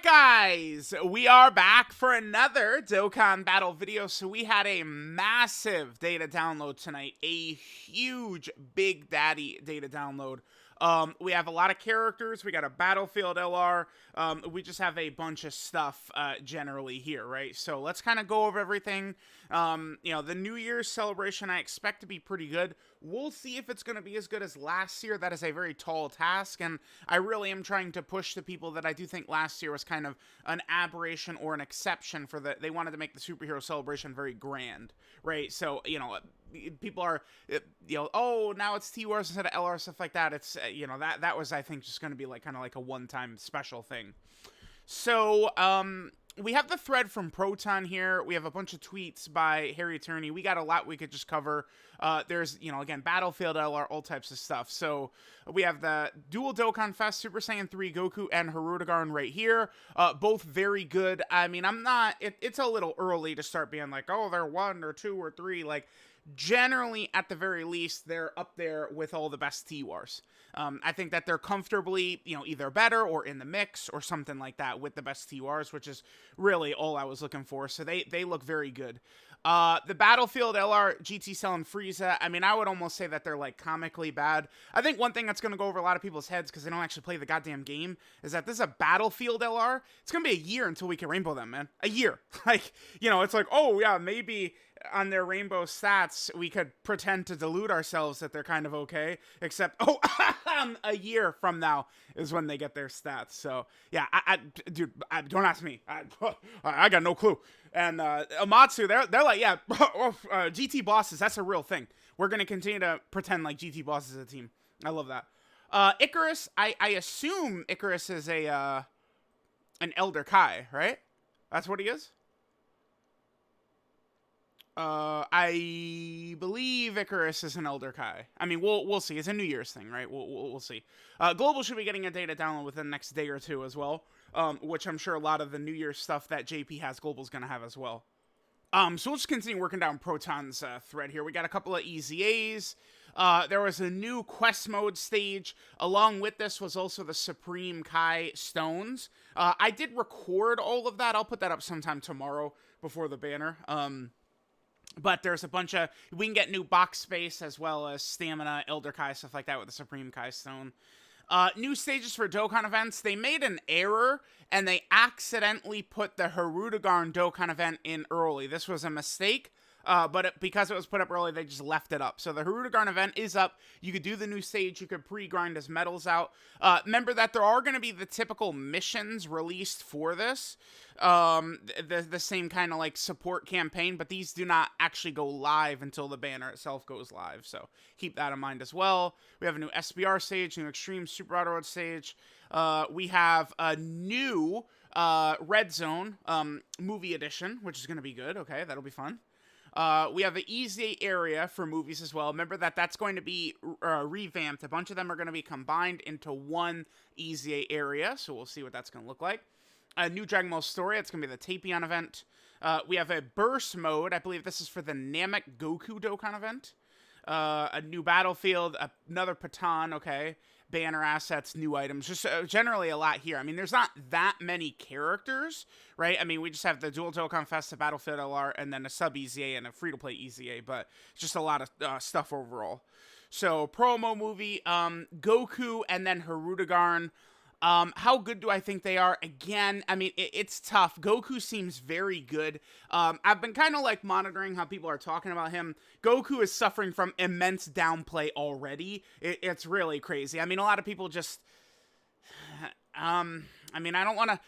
Alright guys, we are back for another Dokkan battle video. So we had a massive data download tonight, a huge Big Daddy data download. We have a lot of characters, we got a Battlefield LR, we just have a bunch of stuff generally here, right? So let's kind of go over everything. The New Year's celebration I expect to be pretty good. We'll see if it's going to be as good as last year. That is a very tall task, and I really am trying to push the people that I do think last year was kind of an aberration or an exception for they wanted to make the superhero celebration very grand, right? So, people are, oh, now it's T-Wars instead of LR, stuff like that. It's, that was, I think, just going to be like kind of like a one-time special thing. So, we have the thread from Proton here. We have a bunch of tweets by Harry Turney. We got a lot we could just cover. There's, again, Battlefield LR, all types of stuff. So we have the dual DOKKANFEST, Super Saiyan 3 Goku and HIRUDEGARN right here. Both very good. I mean, it's a little early to start being like, oh, they're 1 or 2 or 3. Like, generally, at the very least, they're up there with all the best T-Wars. I think that they're comfortably, either better or in the mix or something like that with the best T-Wars, which is really all I was looking for. So they look very good. The Battlefield LR, GT Cell, and Frieza, I mean, I would almost say that they're, like, comically bad. I think one thing that's going to go over a lot of people's heads, because they don't actually play the goddamn game, is that this is a Battlefield LR. It's going to be a year until we can rainbow them, man. A year. Like, it's like, oh, yeah, maybe on their rainbow stats, we could pretend to delude ourselves that they're kind of okay, except, a year from now is when they get their stats. So, yeah, dude, don't ask me. I got no clue. And Amatsu, they're like, yeah, GT bosses, that's a real thing. We're going to continue to pretend like GT bosses is a team. I love that. Icarus, I assume Icarus is an Elder Kai, right? That's what he is? I believe Icarus is an Elder Kai. I mean, we'll see. It's a New Year's thing, right? We'll see. Global should be getting a data download within the next day or two as well, which I'm sure a lot of the New Year's stuff that JP has, Global's going to have as well. So we'll just continue working down Proton's thread here. We got a couple of EZAs. There was a new quest mode stage. Along with this was also the Supreme Kai Stones. I did record all of that. I'll put that up sometime tomorrow before the banner. But there's a bunch of, we can get new box space as well as stamina, Elder Kai, stuff like that with the Supreme Kai Stone. New stages for Dokkan events. They made an error and they accidentally put the HIRUDEGARN Dokkan event in early. This was a mistake. But because it was put up early, they just left it up. So the HIRUDEGARN event is up. You could do the new stage. You could pre-grind his medals out. Remember that there are going to be the typical missions released for this. The same kind of like support campaign, but these do not actually go live until the banner itself goes live. So keep that in mind as well. We have a new SBR stage, new Extreme Super Auto Road stage. We have a new Red Zone movie edition, which is going to be good. Okay, that'll be fun. We have the EZA area for movies as well. Remember that that's going to be revamped. A bunch of them are going to be combined into one EZA area, so we'll see what that's going to look like. A new Dragon Ball story. It's going to be the Tapion event. We have a burst mode. I believe this is for the Namek Goku Dokkan event. A new Battlefield. Another Patan. Okay. Banner assets, new items, just generally a lot here. I mean, there's not that many characters, right? I mean, we just have the dual DOKKANFEST, the Battlefield LR, and then a sub EZA and a free-to-play EZA, but it's just a lot of stuff overall. So, promo movie, Goku, and then HIRUDEGARN. How good do I think they are? Again, I mean, it's tough. Goku seems very good. I've been kind of like monitoring how people are talking about him. Goku is suffering from immense downplay already. It's really crazy. I mean, a lot of people just, I mean, I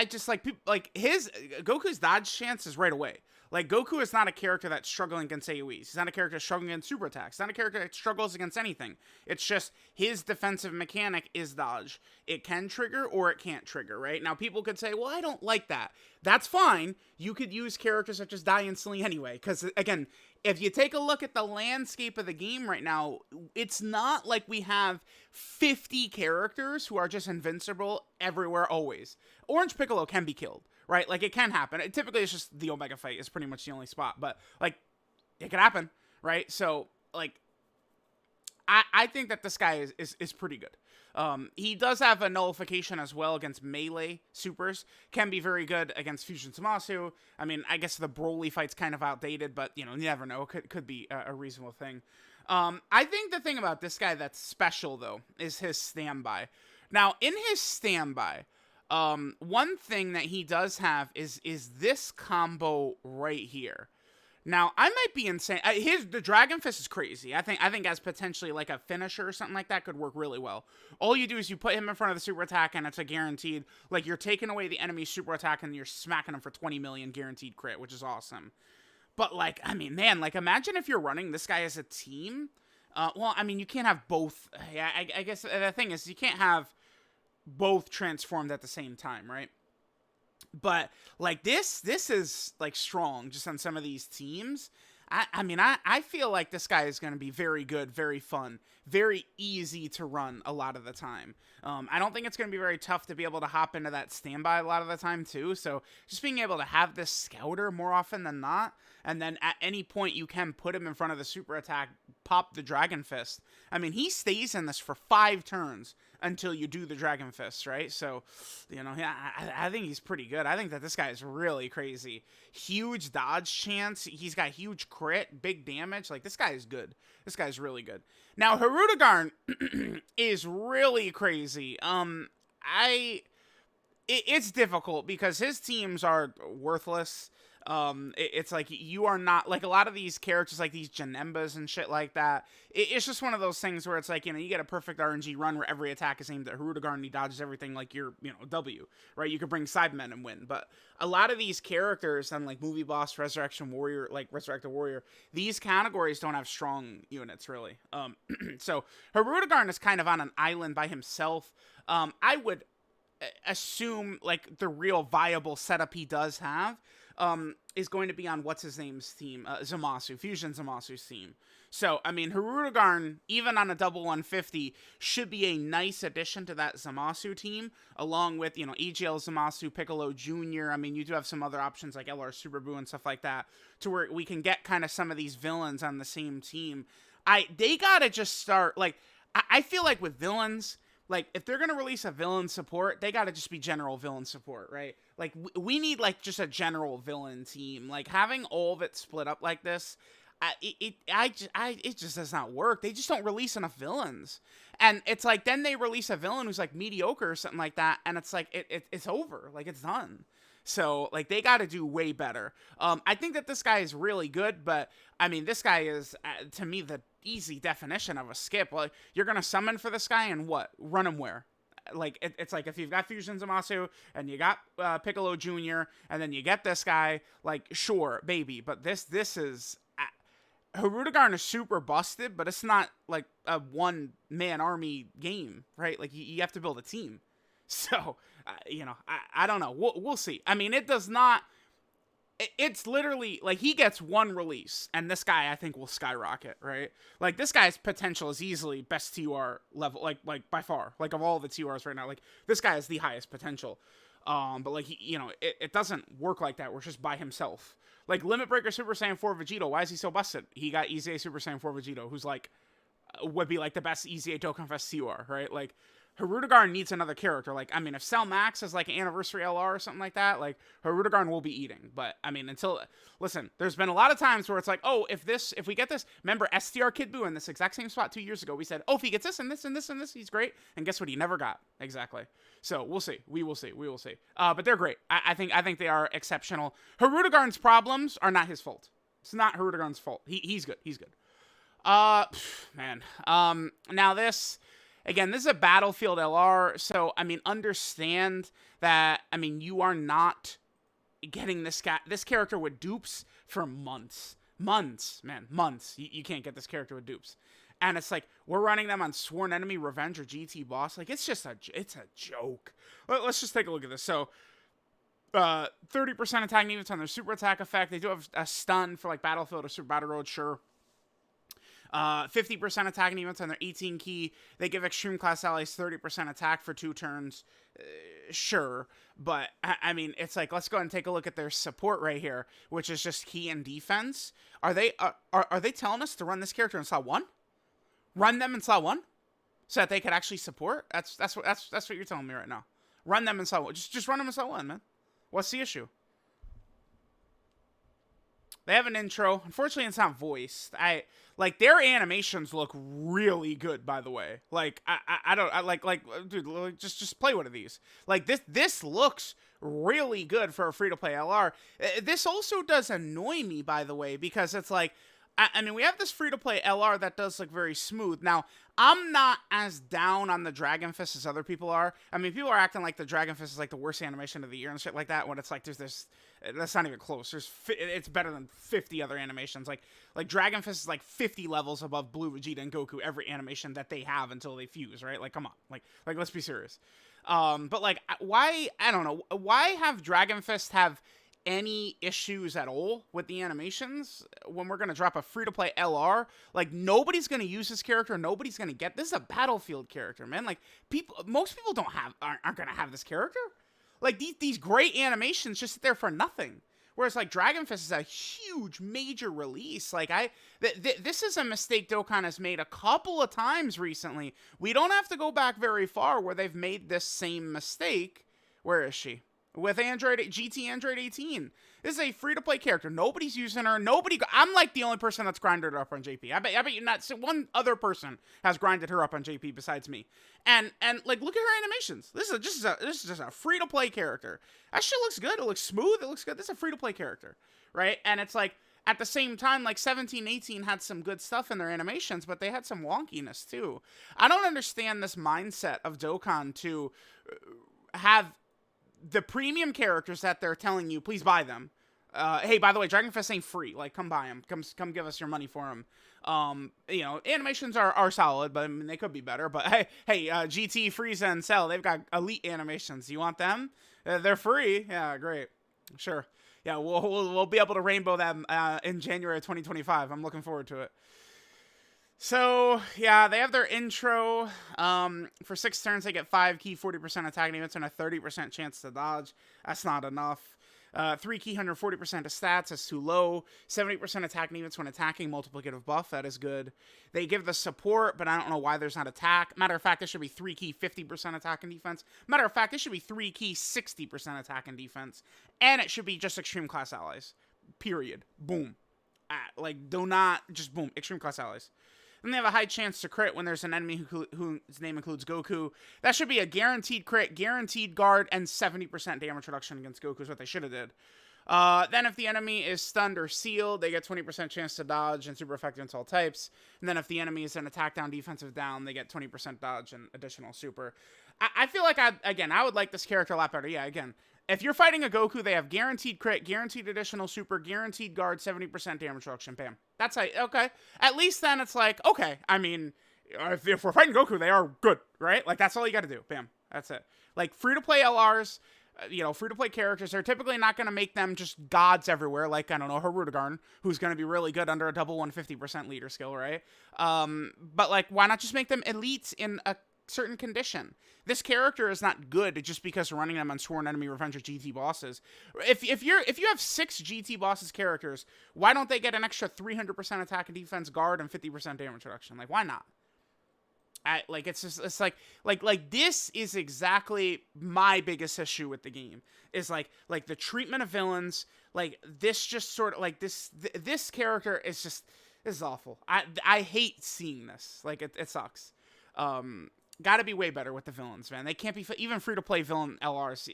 just like people like Goku's dodge chance is right away. Like, Goku is not a character that's struggling against AoEs. He's not a character struggling against super attacks. He's not a character that struggles against anything. It's just his defensive mechanic is dodge. It can trigger or it can't trigger, right? Now, people could say, well, I don't like that. That's fine. You could use characters that just die instantly anyway. Because, again, if you take a look at the landscape of the game right now, it's not like we have 50 characters who are just invincible everywhere always. Orange Piccolo can be killed. Right, like, it can happen. Typically, it's just the Omega fight is pretty much the only spot. But, like, it can happen, right? So, like, I think that this guy is pretty good. He does have a nullification as well against melee supers. Can be very good against Fusion Zamasu. I mean, I guess the Broly fight's kind of outdated, but, you know, you never know. Could be a reasonable thing. I think the thing about this guy that's special, though, is his standby. Now, in his standby, one thing that he does have is this combo right here. Now, I might be insane. The Dragon Fist is crazy. I think as potentially like a finisher or something like that could work really well. All you do is you put him in front of the super attack, and it's a guaranteed, like, you're taking away the enemy's super attack, and you're smacking him for 20 million guaranteed crit, which is awesome. But, like, I mean, man, like, imagine if you're running this guy as a team. Well, I mean, you can't have both. Yeah, I guess the thing is, you can't have both transformed at the same time, right? But, like, this is, like, strong just on some of these teams. I mean, I feel like this guy is going to be very good, very fun, very easy to run a lot of the time. I don't think it's going to be very tough to be able to hop into that standby a lot of the time, too. So, just being able to have this scouter more often than not, and then at any point you can put him in front of the super attack, pop the Dragon Fist. I mean, he stays in this for 5 turns until you do the Dragon Fist, right? So, you know, yeah, I think he's pretty good. I think that this guy is really crazy. Huge dodge chance. He's got huge crit, big damage. Like, this guy is good. This guy's really good. Now, HIRUDEGARN is really crazy. It's difficult because his teams are worthless. It's like you are not, like, a lot of these characters, like these Janembas and shit like that, it's just one of those things where it's like, you know, you get a perfect RNG run where every attack is aimed at HIRUDEGARN and he dodges everything like you're, you know, W, right? You could bring Cybermen and win, but a lot of these characters on, like, Movie Boss, Resurrection Warrior, like Resurrected Warrior, these categories don't have strong units, really. So HIRUDEGARN is kind of on an island by himself. I would assume, like, the real viable setup he does have is going to be on what's-his-name's team, Zamasu, Fusion Zamasu's team. So, I mean, HIRUDEGARN, even on a double 150, should be a nice addition to that Zamasu team, along with, you know, EGL Zamasu, Piccolo Jr. I mean, you do have some other options like LR Super Buu and stuff like that, to where we can get kind of some of these villains on the same team. They gotta just start, like, I feel like with villains, like, if they're going to release a villain support, they got to just be general villain support, right? Like, we need, like, just a general villain team. Like, having all of it split up like this, it just does not work. They just don't release enough villains. And it's like, then they release a villain who's, like, mediocre or something like that, and it's like, it's over. Like, it's done. So, like, they got to do way better. I think that this guy is really good, but, I mean, this guy is, to me, the easy definition of a skip. Like, you're going to summon for this guy and what? Run him where? Like, it's like if you've got Fusion Zamasu and you got Piccolo Jr. and then you get this guy, like, sure, baby. But this is... HIRUDEGARN is super busted, but it's not, like, a one-man army game, right? Like, you have to build a team. So, you know, I don't know. We'll see. I mean, it does not... It's literally, like, he gets one release, and this guy, I think, will skyrocket, right? Like, this guy's potential is easily best TUR level, like by far. Like, of all the TURs right now, like, this guy has the highest potential. But, like, you know, it doesn't work like that. We're just by himself. Like, Limit Breaker Super Saiyan 4 Vegito, why is he so busted? He got Easy A Super Saiyan 4 Vegito, who's, like, would be, like, the best Easy A DOKKANFEST TUR, right? Like, HIRUDEGARN needs another character. Like, I mean, if Cell Max is, like, an Anniversary LR or something like that, like, HIRUDEGARN will be eating. But, I mean, listen, there's been a lot of times where it's like, oh, if we get this, remember STR Kid Buu in this exact same spot 2 years ago, we said, oh, if he gets this and this and this and this, he's great. And guess what? He never got. Exactly. So, we'll see. We will see. But they're great. I think they are exceptional. HIRUDEGARN's problems are not his fault. It's not HIRUDEGARN's fault. He's good. Man. Now this... Again, this is a Battlefield LR, so, I mean, understand that, I mean, you are not getting this character with dupes for months. Months. You can't get this character with dupes. And it's like, we're running them on Sworn Enemy, Revenge, or GT Boss. Like, it's a joke. Let's just take a look at this. So, 30% attack units on their super attack effect. They do have a stun for, like, Battlefield or Super Battle Road, sure. 50% attack units on their 18 key. They give extreme class allies 30% attack for 2 turns. Sure. But, I mean, it's like, let's go ahead and take a look at their support right here, which is just key and defense. Are they telling us to run this character in slot 1? Run them in slot 1 so that they could actually support. That's what you're telling me right now. Run them in slot 1. Just run them in slot 1, man. What's the issue? They have an intro. Unfortunately, it's not voiced. Like, their animations look really good, by the way. Like, dude, just play one of these. Like, this looks really good for a free-to-play LR. This also does annoy me, by the way, because it's like, I mean, we have this free-to-play LR that does look very smooth. Now, I'm not as down on the Dragon Fist as other people are. I mean, people are acting like the Dragon Fist is like the worst animation of the year and shit like that, when it's like, there's this, that's not even close. It's better than 50 other animations. Like Dragon Fist is like 50 levels above Blue Vegeta and Goku, every animation that they have until they fuse, right? Like, come on. Like, let's be serious. But like, why, I don't know, why have Dragon Fist have any issues at all with the animations when we're gonna drop a free-to-play LR? Like, nobody's gonna use this character. Nobody's gonna get this. Is a Battlefield character, man. Like, most people aren't gonna have this character. Like, these great animations just sit there for nothing. Whereas, like, Dragon Fist is a huge, major release. Like, this is a mistake Dokkan has made a couple of times recently. We don't have to go back very far where they've made this same mistake. Where is she? With GT Android 18. This is a free-to-play character. Nobody's using her. I'm like the only person that's grinded her up on JP. I bet you not one other person has grinded her up on JP besides me. And like, look at her animations. This is just a free-to-play character. That shit looks good. It looks smooth. It looks good. This is a free-to-play character, right? And it's like, at the same time, like 17, 18 had some good stuff in their animations, but they had some wonkiness too. I don't understand this mindset of Dokkan to have the premium characters that they're telling you, please buy them. Hey, by the way, Dragon Fist ain't free. Like, come buy them. Come give us your money for them. You know, animations are solid, but I mean, they could be better. But hey, GT, Frieza, and Cell, they've got elite animations. You want them? They're free. Yeah, great. Sure. Yeah, we'll be able to rainbow them in January of 2025. I'm looking forward to it. So, yeah, they have their intro. For 6 turns, they get 5 key, 40% attack units, and a 30% chance to dodge. That's not enough. 3 key, 140% of stats. That's too low. 70% attack units when attacking, multiplicative buff. That is good. They give the support, but I don't know why there's not attack. Matter of fact, this should be 3 key, 50% attack and defense. Matter of fact, this should be 3 key, 60% attack and defense. And it should be just extreme class allies. Period. Boom. Like, do not, just boom, extreme class allies. Then they have a high chance to crit when there's an enemy whose name includes Goku. That should be a guaranteed crit, guaranteed guard, and 70% damage reduction against Goku is what they should have did. Then if the enemy is stunned or sealed, they get 20% chance to dodge and super effective against all types. And then if the enemy is an attack down, defensive down, they get 20% dodge and additional super. I feel like, I would like this character a lot better. Yeah, again, if you're fighting a Goku, they have guaranteed crit, guaranteed additional super, guaranteed guard, 70% damage reduction. Bam. That's like, okay. At least then it's like, okay, I mean, if we're fighting Goku, they are good, right? Like, that's all you got to do. Bam. That's it. Like, free-to-play LRs, you know, free-to-play characters, they're typically not going to make them just gods everywhere, like, I don't know, HIRUDEGARN, who's going to be really good under a double 150% leader skill, right? But, like, why not just make them elites in a certain condition? This character is not good just because we're running them on Sworn Enemy Revenge or GT bosses. If you have 6 GT bosses characters, why don't they get an extra 300% attack and defense, guard, and 50% damage reduction? Like, why not? Like, it's like this is exactly my biggest issue with the game. Is like the treatment of villains. Like, this just sort of like this character is just, this is awful. I hate seeing this. Like, it sucks. Gotta be way better with the villains, man. They can't be even free-to-play villain LRs.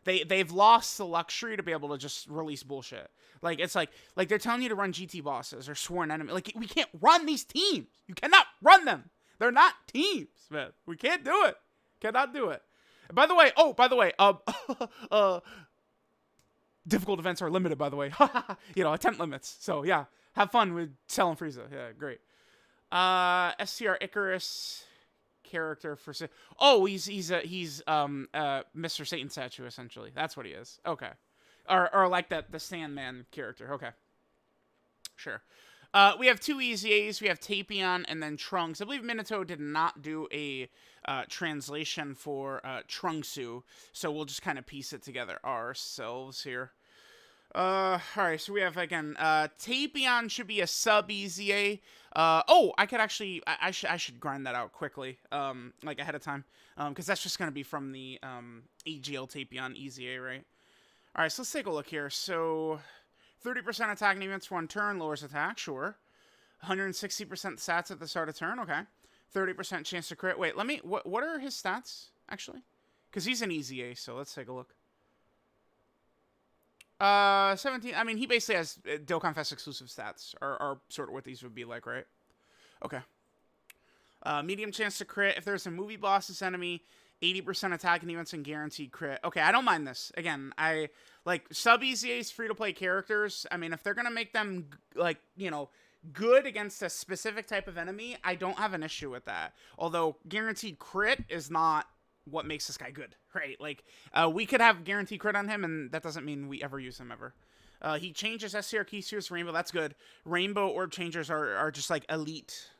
They've lost the luxury to be able to just release bullshit. Like, it's like they're telling you to run GT bosses or Sworn Enemy. Like, we can't run these teams. You cannot run them. They're not teams, man. We can't do it. Cannot do it. And by the way, difficult events are limited, by the way. You know, attempt limits. So, yeah. Have fun with Cell and Frieza. Yeah, great. SCR Icarus character for he's Mr. Satan statue, essentially. That's what he is. Okay. Or like the Sandman character. Okay. Sure. We have 2 EZAs. We have Tapion and then Trunks. I believe Minato did not do a translation for Trunksu, so we'll just kind of piece it together ourselves here. Alright, so we have, again, Tapion should be a sub EZA. Oh, I could actually, I should grind that out quickly, like, ahead of time. Because that's just gonna be from the, AGL Tapion EZA, right? Alright, so let's take a look here. So, 30% attack and defense for 1 turn, lowers attack, sure. 160% stats at the start of turn, okay. 30% chance to crit. Wait, let me, what are his stats, actually? Because he's an EZA, so let's take a look. 17. I mean, he basically has DOKKANFEST exclusive stats, are sort of what these would be like, right? Okay. Medium chance to crit. If there's a movie boss's enemy, 80% attack and defense and guaranteed crit. Okay, I don't mind this. Again, I like sub EZA's free-to-play characters. I mean, if they're gonna make them, like, you know, good against a specific type of enemy, I don't have an issue with that. Although, guaranteed crit is not what makes this guy good, right? Like, we could have guaranteed crit on him, and that doesn't mean we ever use him ever. He changes SCR key spheres to Rainbow. That's good. Rainbow orb changers are just, like, elite.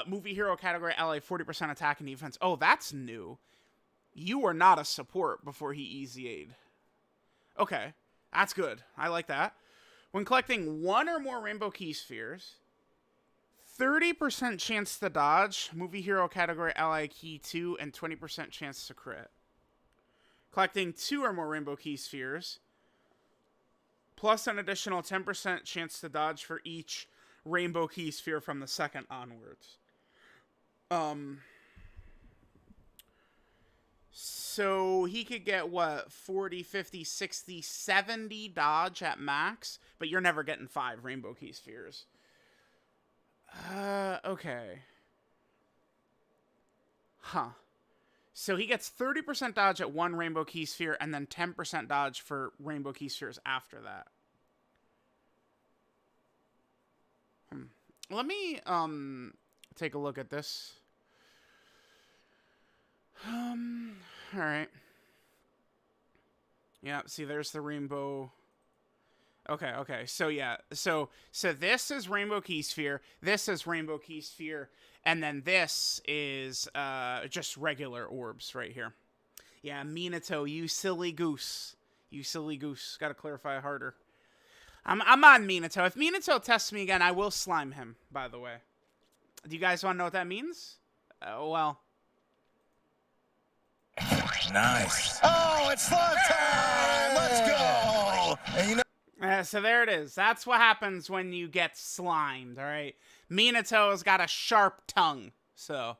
Movie hero category ally, 40% attack and defense. Oh, that's new. You were not a support before he EZA'd. Okay, that's good. I like that. When collecting 1 or more rainbow key spheres, 30% chance to dodge, movie hero category ally key 2, and 20% chance to crit. Collecting 2 or more rainbow key spheres, plus an additional 10% chance to dodge for each rainbow key sphere from the second onwards. So he could get, what, 40, 50, 60, 70 dodge at max, but you're never getting 5 rainbow key spheres. Okay. Huh. So he gets 30% dodge at 1 rainbow key sphere, and then 10% dodge for rainbow key spheres after that. Let me, take a look at this. Alright. Yeah, see, there's the rainbow. Okay, so yeah, so this is rainbow key sphere, this is rainbow key sphere, and then this is, just regular orbs right here. Yeah, Minato, you silly goose. You silly goose. Gotta clarify harder. I'm on Minato. If Minato tests me again, I will slime him, by the way. Do you guys want to know what that means? Well. Nice. Oh, it's fun time! Let's go! And you know, so there it is. That's what happens when you get slimed, all right? Minato's got a sharp tongue, so.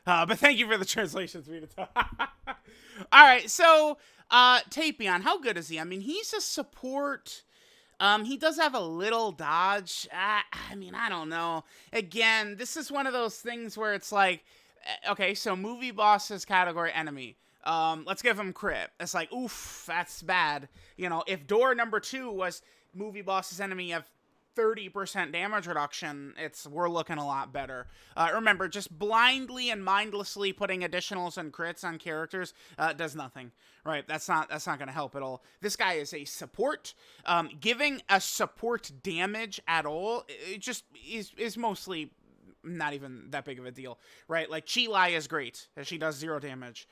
But thank you for the translations, Minato. All right, so Tapion, how good is he? I mean, he's a support. He does have a little dodge. I mean, I don't know. Again, this is one of those things where it's like, okay, so movie bosses category enemy. Let's give him crit. It's like, oof, that's bad. You know, if door number 2 was movie boss's enemy of 30% damage reduction, we're looking a lot better. Remember, just blindly and mindlessly putting additionals and crits on characters does nothing, right? That's not going to help at all. This guy is a support. Giving a support damage at all, it just is mostly not even that big of a deal, right? Like, Chi-Lai is great. She does 0 damage.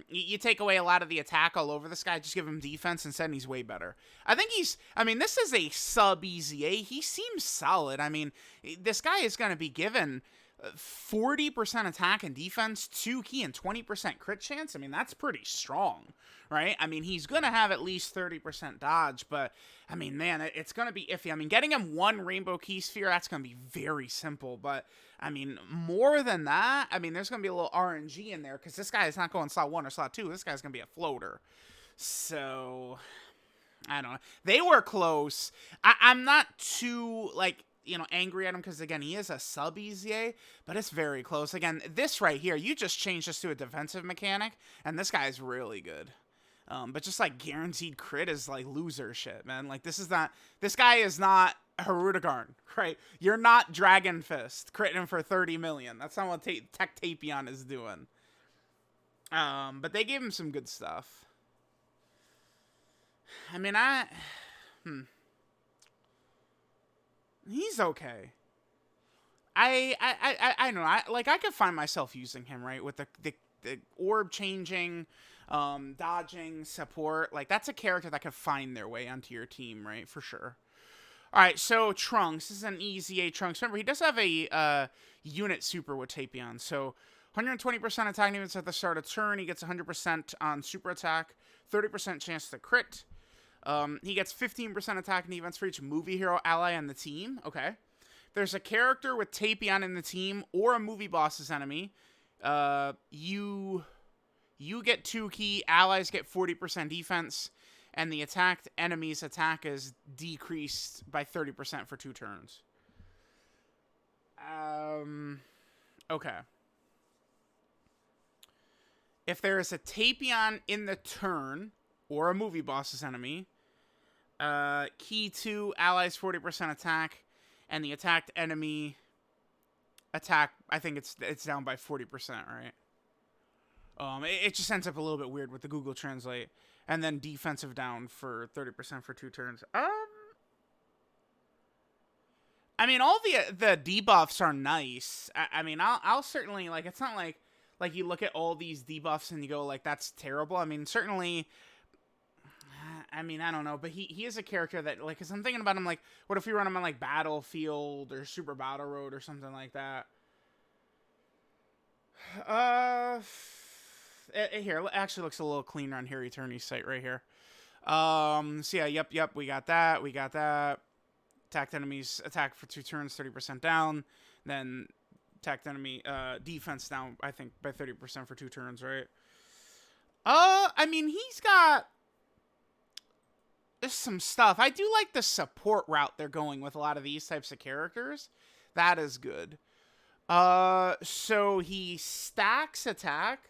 You take away a lot of the attack all over this guy, just give him defense instead, and he's way better. I think this is a sub-EZA. He seems solid. I mean, this guy is going to be given 40% attack and defense, 2 key, and 20% crit chance. I mean, that's pretty strong, right? I mean, he's going to have at least 30% dodge, but, I mean, man, it's going to be iffy. I mean, getting him 1 rainbow key sphere, that's going to be very simple, but, I mean, more than that, I mean, there's going to be a little RNG in there, because this guy is not going slot 1 or slot 2. This guy's going to be a floater. So, I don't know. They were close. I'm not too, like, you know, angry at him, because, again, he is a sub-EZA, but it's very close. Again, this right here, you just changed this to a defensive mechanic, and this guy's really good. But just, like, guaranteed crit is, like, loser shit, man. Like, this guy is not HIRUDEGARN, right? You're not DRAGONFEST critting for 30 million. That's not what Tech Tapion is doing. But they gave him some good stuff. I mean, he's okay. I don't know. I could find myself using him, right, with the the orb changing, dodging, support. Like, that's a character that could find their way onto your team, right? For sure. All right, so Trunks. This is an easy A Trunks. Remember, he does have a unit super with Tapion. So 120% attack defense at the start of turn. He gets 100% on super attack, 30% chance to crit. He gets 15% attack and defense for each movie hero ally on the team. Okay. There's a character with Tapion in the team or a movie boss's enemy. You get 2 key, allies get 40% defense, and the attacked enemy's attack is decreased by 30% for 2 turns. Okay. If there is a Tapion in the turn, or a movie boss's enemy, key 2, allies 40% attack, and the attacked enemy attack, I think it's down by 40%, right? It just ends up a little bit weird with the Google Translate. And then defensive down for 30% for 2 turns. I mean, all the debuffs are nice. I mean, I'll certainly, like, it's not like you look at all these debuffs and you go, like, that's terrible. I mean, certainly, I mean, I don't know, but he is a character that, like, because I'm thinking about him, like, what if we run him on, like, Battlefield or Super Battle Road or something like that? Here, it actually looks a little cleaner on Here Eternity's site right here. So yeah, yep, we got that. Attacked enemies attack for 2 turns, 30% down. Then attacked enemy defense down, I think, by 30% for 2 turns, right? I mean, he's got some stuff. I do like the support route they're going with a lot of these types of characters. That is good. So he stacks attack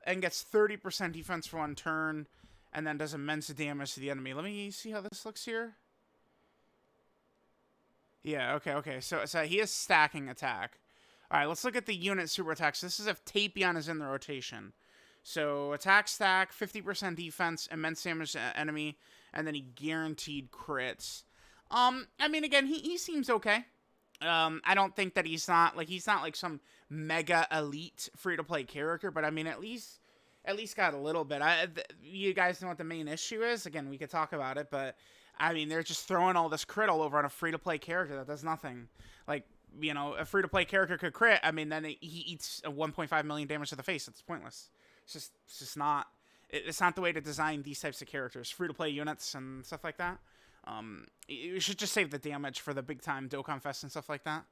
and gets 30% defense for 1 turn, and then does immense damage to the enemy. Let me see how this looks here. Yeah, okay. So he is stacking attack. All right, let's look at the unit super attacks. This is if Tapion is in the rotation. So attack stack, 50% defense, immense damage to enemy, and then he guaranteed crits. I mean, again, he seems okay. I don't think that he's not like some mega elite free-to-play character, but I mean, at least got a little bit. You guys know what the main issue is? Again, we could talk about it, but I mean, they're just throwing all this crit all over on a free-to-play character that does nothing. Like, you know, a free-to-play character could crit. I mean, then he eats a 1.5 million damage to the face. It's pointless. It's just not. It's not the way to design these types of characters. Free-to-play units and stuff like that. You should just save the damage for the big-time DOKKANFEST and stuff like that.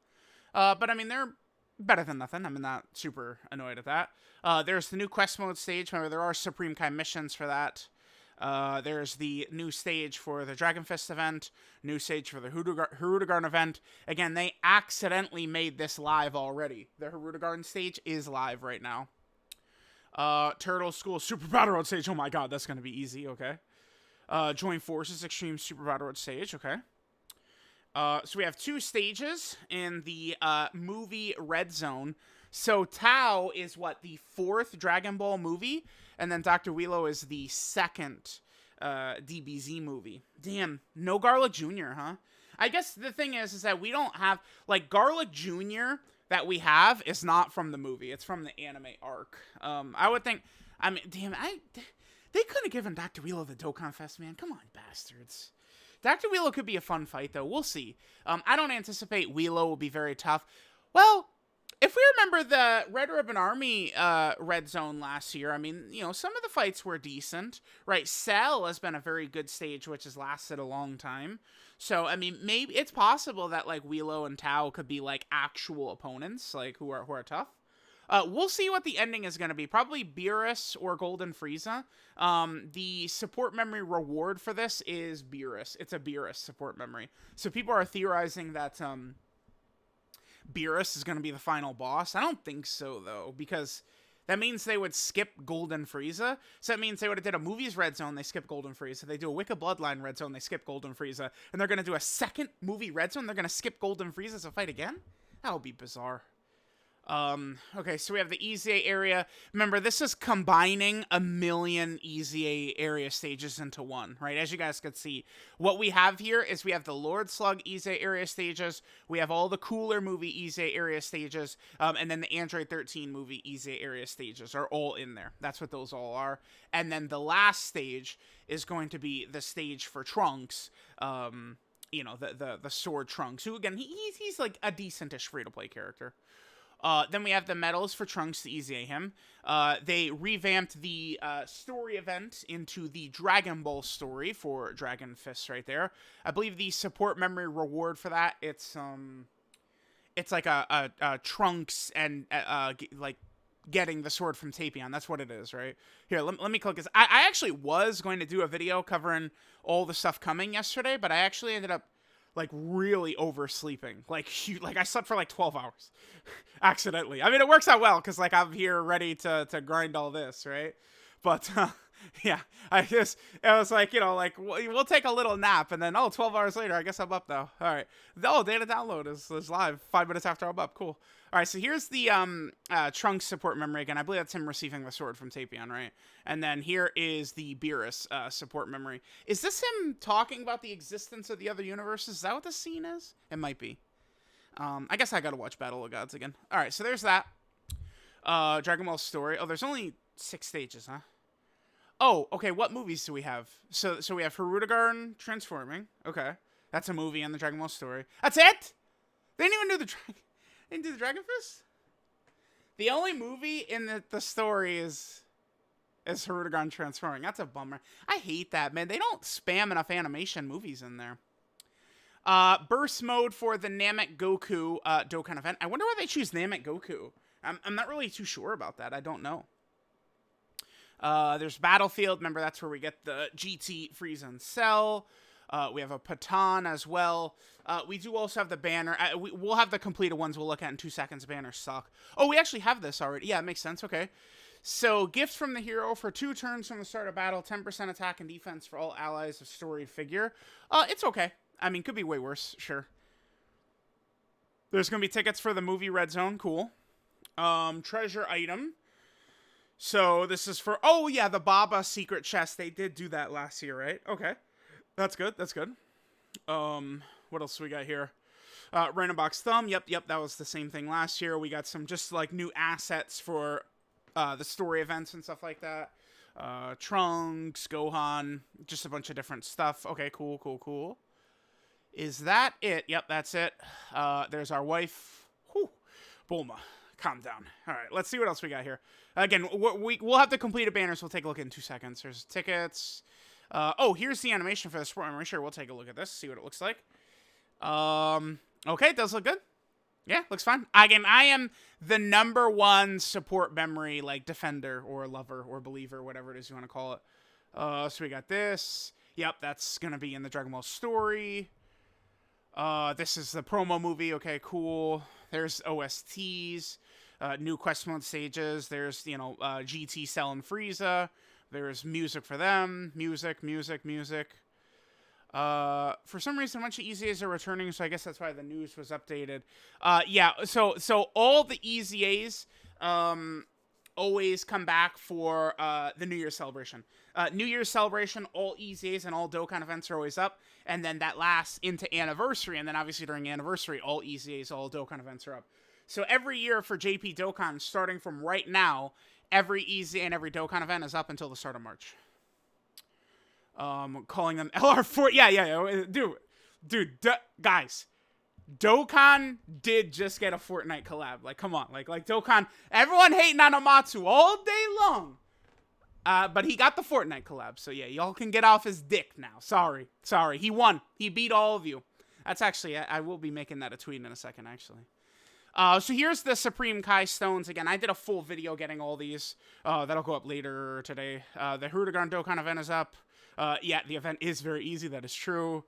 But I mean, they're better than nothing. I'm not super annoyed at that. There's the new quest mode stage. Remember, there are Supreme Kai missions for that. There's the new stage for the DRAGONFEST event, new stage for the HIRUDEGARN event. Again, they accidentally made this live already. The HIRUDEGARN stage is live right now. Turtle School Super Battle Road stage. Oh my god, that's going to be easy, okay. Join Forces Extreme Super Battle Road stage, okay. So we have 2 stages in the movie Red Zone. So Tao is the 4th Dragon Ball movie, and then Dr. Wheelo is the 2nd DBZ movie. Damn, no Garlic Jr., huh? I guess the thing is that we don't have, like, Garlic Jr. that we have is not from the movie. It's from the anime arc. I would think, I mean, damn, they could have given Dr. Wheelo the DOKKANFEST, man. Come on, bastards. Dr. Wheelo could be a fun fight, though. We'll see. I don't anticipate Wheelo will be very tough. Well, if we remember the Red Ribbon Army Red Zone last year, I mean, you know, some of the fights were decent, right? Cell has been a very good stage, which has lasted a long time. So, I mean, maybe it's possible that, like, Wheelo and Tao could be, like, actual opponents, like, who are tough. We'll see what the ending is going to be. Probably Beerus or Golden Frieza. The support memory reward for this is Beerus. It's a Beerus support memory. So people are theorizing that Beerus is going to be the final boss. I don't think so, though, because that means they would skip Golden Frieza. So that means they would have did a Movies Red Zone, they skip Golden Frieza. They do a Wicca Bloodline Red Zone, they skip Golden Frieza. And they're going to do a second movie Red Zone, they're going to skip Golden Frieza to fight again? That would be bizarre. Okay, so we have the EZA area. Remember, this is combining a million EZA area stages into one, right? As you guys can see, what we have here is we have the Lord Slug EZA area stages, we have all the Cooler movie EZA area stages, and then the Android 13 movie EZA area stages are all in there. That's what those all are. And then the last stage is going to be the stage for Trunks, you know, the sword Trunks, who, again, he's like a decentish free-to-play character. Then we have the medals for Trunks to EZA him. They revamped the story event into the Dragon Ball story for DOKKANFEST right there. I believe the support memory reward for that, it's like a Trunks and like getting the sword from Tapion. That's what it is, right? Here, let me click this. I actually was going to do a video covering all the stuff coming yesterday, but I actually ended up like really oversleeping. Like I slept for like 12 hours accidentally. I mean, it works out well because like I'm here ready to grind all this, right? But yeah, it was like, you know, like we'll take a little nap and then 12 hours later, I guess I'm up though. All right. Data download is live 5 minutes after I'm up. Cool. All right, so here's the Trunks support memory again. I believe that's him receiving the sword from Tapion, right? And then here is the Beerus support memory. Is this him talking about the existence of the other universes? Is that what this scene is? It might be. I guess I gotta watch Battle of Gods again. All right, so there's that. Dragon Ball story. Oh, there's only 6 stages, huh? Oh, okay, what movies do we have? So we have HIRUDEGARN transforming. Okay, that's a movie in the Dragon Ball story. That's it? They didn't even do the DOKKANFEST? The only movie in the story is HIRUDEGARN transforming. That's a bummer. I hate that, man. They don't spam enough animation movies in there. Burst mode for the Namek Goku Dokkan event. I wonder why they choose Namek Goku. I'm not really too sure about that. I don't know. There's Battlefield. Remember, that's where we get the GT, Frieza, and Cell. We have a Patan as well. We do also have the banner. We'll have the completed ones we'll look at in 2 seconds. Banners suck. Oh, we actually have this already. Yeah, it makes sense. Okay. So, gift from the hero for 2 turns from the start of battle. 10% attack and defense for all allies of storied figure. It's okay. I mean, could be way worse. Sure. There's going to be tickets for the movie Red Zone. Cool. Treasure item. So, this is for... Oh, yeah, the Baba secret chest. They did do that last year, right? Okay. That's good. That's good. What else we got here? Random box thumb. Yep. That was the same thing last year. We got some just like new assets for the story events and stuff like that. Trunks, Gohan, just a bunch of different stuff. Okay, cool. Is that it? Yep, that's it. There's our wife. Whew. Bulma. Calm down. All right, let's see what else we got here. Again, we'll have the completed banners. We'll take a look in 2 seconds. There's tickets. Oh, here's the animation for the support memory. Sure, we'll take a look at this, see what it looks like. Okay, it does look good. Yeah, looks fine. Again, I am the #1 support memory, like, defender or lover or believer, whatever it is you want to call it. So we got this. Yep, that's going to be in the Dragon Ball story. This is the promo movie. Okay, cool. There's OSTs, new quest mode stages. There's, you know, GT, Cell, and Frieza. There's music for them. Music. For some reason, a bunch of EZAs are returning, so I guess that's why the news was updated. Yeah, so all the EZAs always come back for the New Year's celebration. New Year's celebration, all EZAs and all Dokkan events are always up, and then that lasts into Anniversary, and then obviously during Anniversary, all EZAs, all Dokkan events are up. So every year for JP Dokkan, starting from right now, every EZA and every Dokkan event is up until the start of March. Calling them LR4. Yeah. Dude, guys, Dokkan did just get a Fortnite collab. Like, come on. Like Dokkan, everyone hating on Amatsu all day long. But he got the Fortnite collab. So yeah, y'all can get off his dick now. Sorry. He won. He beat all of you. That's actually, I will be making that a tweet in a second, actually. So here's the Supreme Kai Stones. Again, I did a full video getting all these. That'll go up later today. The HIRUDEGARN Dokkan event is up. Yeah, the event is very easy. That is true.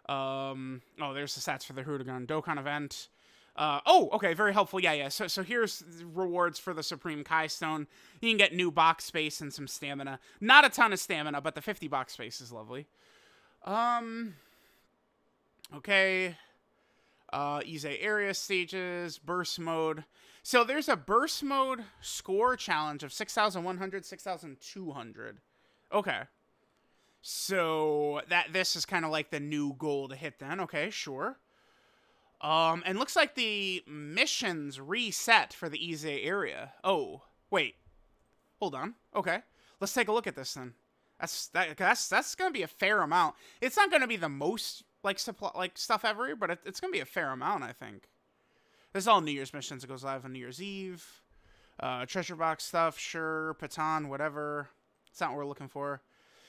Oh, there's the stats for the HIRUDEGARN Dokkan event. Oh, okay, very helpful. Yeah. So here's rewards for the Supreme Kai Stone. You can get new box space and some stamina. Not a ton of stamina, but the 50 box space is lovely. Okay. EZA area stages, burst mode. So there's a burst mode score challenge of 6,100, 6,200. Okay. So this is kind of like the new goal to hit then. Okay, sure. And looks like the missions reset for the EZA area. Oh, wait. Hold on. Okay. Let's take a look at this then. That's gonna be a fair amount. It's not gonna be the most like stuff ever, but it's gonna be a fair amount, I think. This is all New Year's missions. It goes live on New Year's Eve. Treasure box stuff, sure. Patan, whatever. It's not what we're looking for.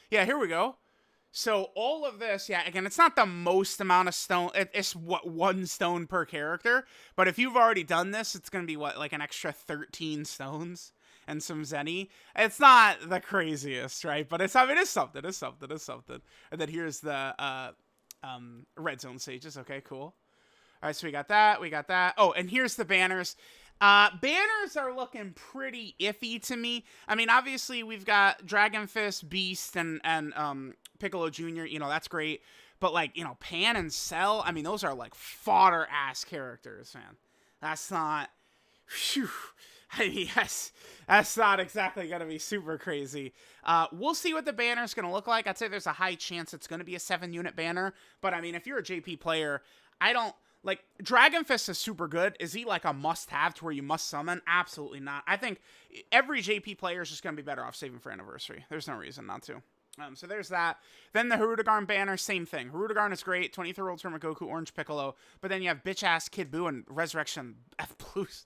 Yeah, here we go. So all of this, yeah, again, it's not the most amount of stone. It's what 1 stone per character. But if you've already done this, it's going to be what, like an extra 13 stones and some zenny. It's not the craziest, right? But it's something. It's something. And then here's the red zone stages. Okay, cool. All right, so we got that. Oh, and here's the banners. Banners are looking pretty iffy to me. I mean, obviously we've got DRAGONFEST, Beast, and Piccolo Jr. You know, that's great. But like, you know, Pan and Cell, I mean, those are like fodder-ass characters, man. That's not... Whew. I mean, yes, that's not exactly going to be super crazy. We'll see what the banner's going to look like. I'd say there's a high chance it's going to be a 7-unit banner. But, I mean, if you're a JP player, I don't... Like, DRAGONFEST is super good. Is he, like, a must-have to where you must summon? Absolutely not. I think every JP player is just going to be better off saving for Anniversary. There's no reason not to. So there's that. Then the HIRUDEGARN banner, same thing. HIRUDEGARN is great. 23-year-old Tournament Goku, Orange Piccolo. But then you have bitch-ass Kid Buu and Resurrection F Blues.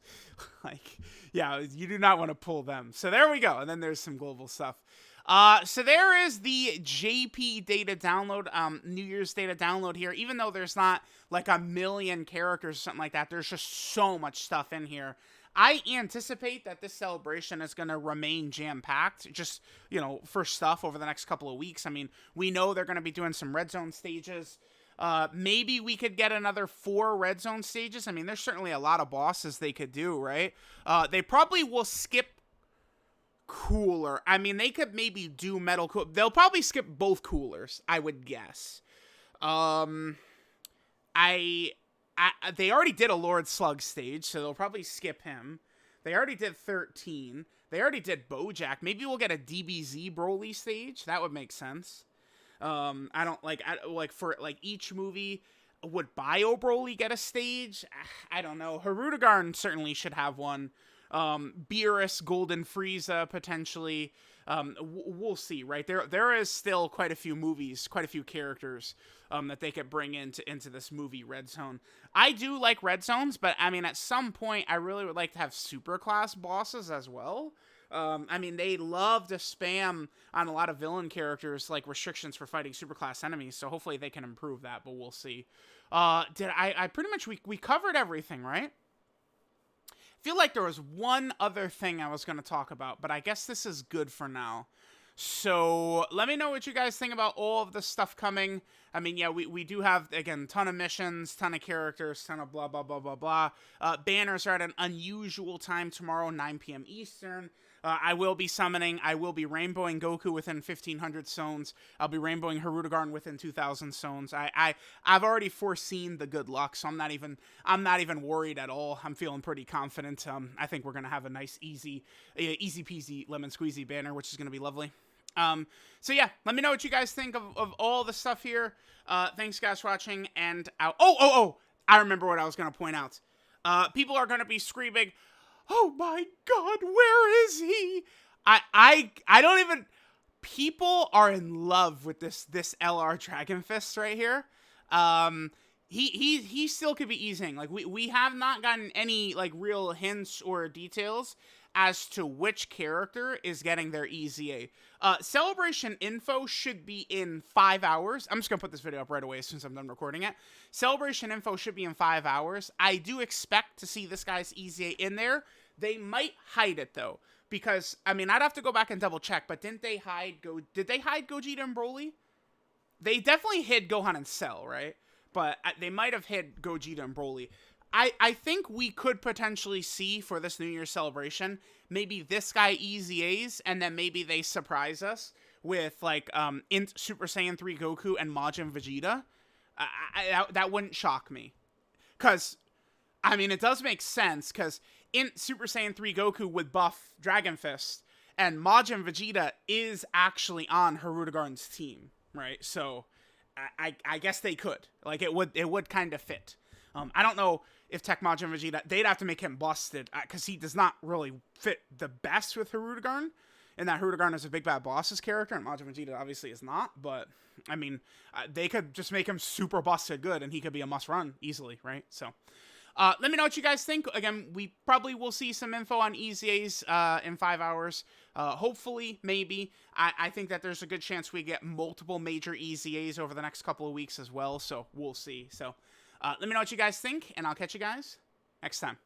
Like, yeah, you do not want to pull them. So there we go. And then there's some global stuff. So there is the JP data download, New Year's data download here. Even though there's not like a million characters or something like that, there's just so much stuff in here. I anticipate that this celebration is going to remain jam-packed, just, you know, for stuff over the next couple of weeks. I mean, we know they're going to be doing some red zone stages. Maybe we could get another 4 red zone stages. I mean, there's certainly a lot of bosses they could do, right? They probably will skip Cooler. I mean, they could maybe do Metal Cooler. They'll probably skip both Coolers, I would guess. They already did a Lord Slug stage, so they'll probably skip him. They already did 13. They already did Bojack. Maybe we'll get a DBZ Broly stage. That would make sense. I don't like for each movie. Would Bio Broly get a stage? I don't know. HIRUDEGARN certainly should have one. Beerus, Golden Frieza, potentially. We'll see, right? There is still quite a few movies, quite a few characters that they could bring into this movie Red Zone. I do like Red Zones, but I mean, at some point, I really would like to have superclass bosses as well. I mean, they love to spam on a lot of villain characters, like restrictions for fighting superclass enemies, so hopefully they can improve that, but we'll see. I pretty much, we covered everything, right? Feel like there was one other thing I was going to talk about, but I guess this is good for now. So let me know what you guys think about all of the stuff coming. I mean, yeah, we do have, again, ton of missions, ton of characters, ton of blah, blah, blah, blah, blah. Banners are at an unusual time tomorrow, 9 p.m. Eastern. I will be summoning. I will be rainbowing Goku within 1,500 zones. I'll be rainbowing HIRUDEGARN within 2,000 zones. I've already foreseen the good luck, so I'm not even worried at all. I'm feeling pretty confident. I think we're gonna have a nice, easy peasy lemon squeezy banner, which is gonna be lovely. So yeah, let me know what you guys think of all the stuff here. Thanks guys for watching, and out. Oh, I remember what I was gonna point out. People are gonna be screaming, "Oh my God, where is he?" I don't even. People are in love with this LR DRAGONFEST right here. He still could be easing. Like we have not gotten any like real hints or details as to which character is getting their EZA. Celebration info should be in 5 hours. I'm just gonna put this video up right away as soon as I'm done recording it. Celebration info should be in 5 hours. I do expect to see this guy's EZA in there. They might hide it though, because I mean, I'd have to go back and double check, but did they hide Gogeta and Broly? They definitely hid Gohan and Cell, right? But they might have hid Gogeta and Broly. I think we could potentially see for this New Year's celebration, maybe this guy EZAs, and then maybe they surprise us with like Super Saiyan 3 Goku and Majin Vegeta. That wouldn't shock me. Because, I mean, it does make sense, because in Super Saiyan 3 Goku would buff Dragon Fist, and Majin Vegeta is actually on Hirudegarn's team, right? So I guess they could. Like, it would kind of fit. I don't know if Tech Majin Vegeta, they'd have to make him busted, because he does not really fit the best with Hirudegarn, and that Hirudegarn is a big bad boss's character, and Majin Vegeta obviously is not, but, I mean, they could just make him super busted good, and he could be a must-run easily, right? So, let me know what you guys think. Again, we probably will see some info on EZAs in 5 hours. Hopefully, maybe. I think that there's a good chance we get multiple major EZAs over the next couple of weeks as well, so we'll see. So, let me know what you guys think, and I'll catch you guys next time.